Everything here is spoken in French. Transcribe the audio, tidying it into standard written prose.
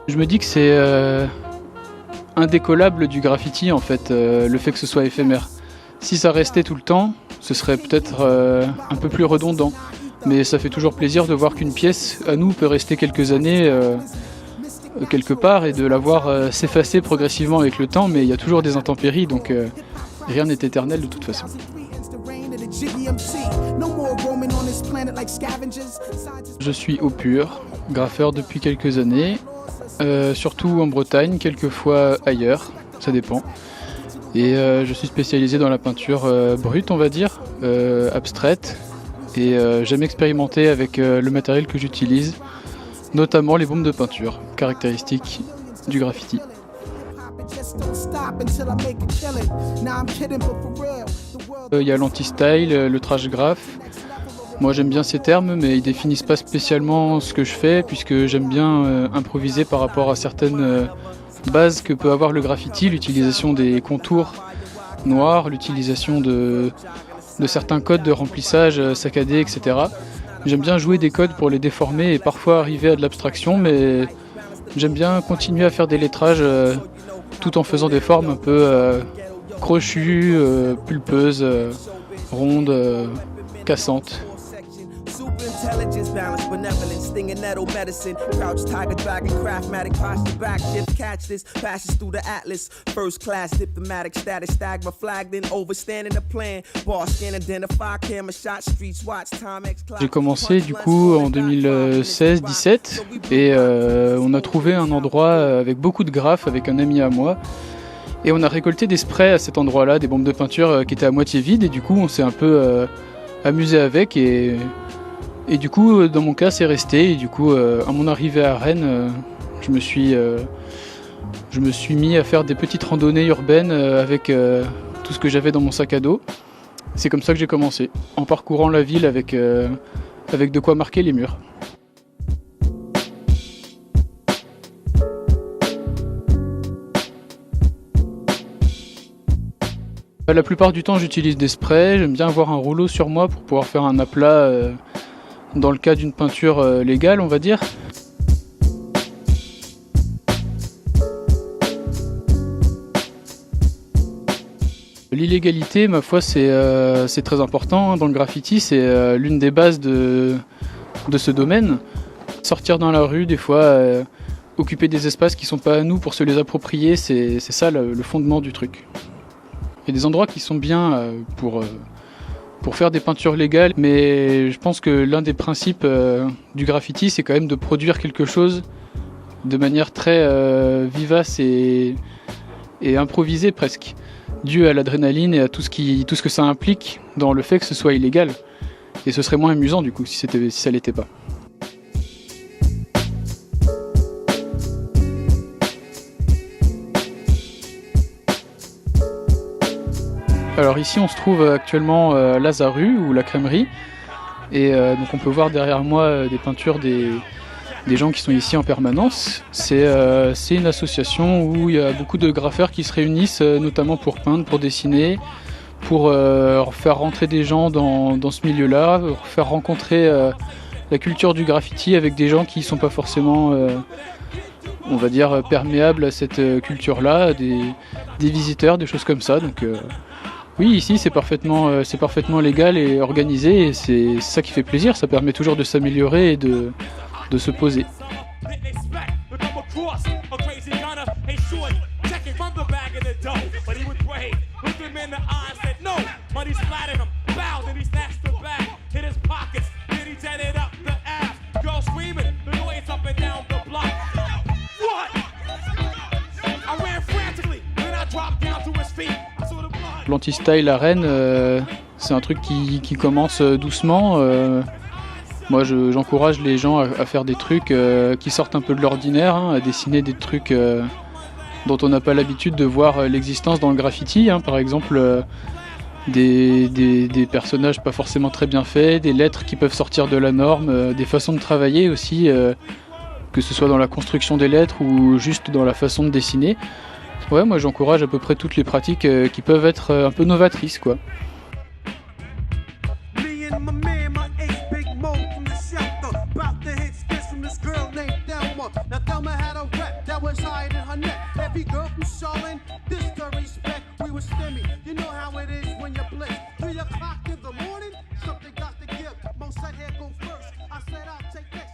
Je me dis que c'est indécollable du graffiti en fait, le fait que ce soit éphémère. Si ça restait tout le temps, ce serait peut-être un peu plus redondant. Mais ça fait toujours plaisir de voir qu'une pièce, à nous, peut rester quelques années quelque part et de la voir s'effacer progressivement avec le temps, mais il y a toujours des intempéries, donc rien n'est éternel de toute façon. Je suis au pur, graffeur depuis quelques années, surtout en Bretagne, quelquefois ailleurs, ça dépend. Et je suis spécialisé dans la peinture brute, on va dire, abstraite. Et j'aime expérimenter avec le matériel que j'utilise, notamment les bombes de peinture, caractéristiques du graffiti. Il y a l'anti-style, le trash graph. Moi j'aime bien ces termes, mais ils définissent pas spécialement ce que je fais, puisque j'aime bien improviser par rapport à certaines bases que peut avoir le graffiti, l'utilisation des contours noirs, l'utilisation de certains codes de remplissage saccadés, etc. J'aime bien jouer des codes pour les déformer et parfois arriver à de l'abstraction, mais j'aime bien continuer à faire des lettrages tout en faisant des formes un peu crochues, pulpeuses, rondes, cassantes. Intelligence, balance, benevolence, stinging nettle medicine, crouch, tiger, dragon, craftmatic, posture, back, shift, catch this, passes through the atlas, first class, diplomatic, status, stagma, flagged in, overstanding the plan, boss, scan, identify, camera, shot, streets, watch, time, X, class. J'ai commencé du coup en 2016-17 et on a trouvé un endroit avec beaucoup de graphes avec un ami à moi. Et on a récolté des sprays à cet endroit-là, des bombes de peinture qui étaient à moitié vides, et du coup on s'est un peu amusé avec, et du coup dans mon cas c'est resté, et du coup à mon arrivée à Rennes, je me suis mis à faire des petites randonnées urbaines avec tout ce que j'avais dans mon sac à dos. C'est comme ça que j'ai commencé, en parcourant la ville avec de quoi marquer les murs. La plupart du temps j'utilise des sprays, j'aime bien avoir un rouleau sur moi pour pouvoir faire un aplat dans le cas d'une peinture légale, on va dire. L'illégalité, ma foi, c'est très important dans le graffiti, c'est l'une des bases de ce domaine. Sortir dans la rue, des fois, occuper des espaces qui ne sont pas à nous pour se les approprier, c'est ça le fondement du truc. Il y a des endroits qui sont bien pour faire des peintures légales, mais je pense que l'un des principes du graffiti, c'est quand même de produire quelque chose de manière très vivace et improvisée presque, dû à l'adrénaline et à tout ce que ça implique dans le fait que ce soit illégal. Et ce serait moins amusant du coup si ça l'était pas. Alors ici on se trouve actuellement à Lazaru ou la crèmerie, et donc on peut voir derrière moi des peintures des gens qui sont ici en permanence. C'est une association où il y a beaucoup de graffeurs qui se réunissent notamment pour peindre, pour dessiner, pour faire rentrer des gens dans ce milieu-là, faire rencontrer la culture du graffiti avec des gens qui ne sont pas forcément on va dire perméables à cette culture-là, des visiteurs, des choses comme ça. Donc oui, ici c'est parfaitement légal et organisé, et c'est ça qui fait plaisir, ça permet toujours de s'améliorer et de se poser. L'anti-style à Rennes, c'est un truc qui commence doucement. Moi j'encourage les gens à faire des trucs qui sortent un peu de l'ordinaire, à dessiner des trucs dont on n'a pas l'habitude de voir l'existence dans le graffiti, par exemple des personnages pas forcément très bien faits, des lettres qui peuvent sortir de la norme, des façons de travailler aussi, que ce soit dans la construction des lettres ou juste dans la façon de dessiner. Ouais, moi j'encourage à peu près toutes les pratiques qui peuvent être un peu novatrices, quoi. that was higher than her neck. Every girl from Charlotte, this to respect. We was stimmy, you know how it is when you're blitzed. 3 o'clock in the morning, something got to give. Mo said here go first. I said I'll take that.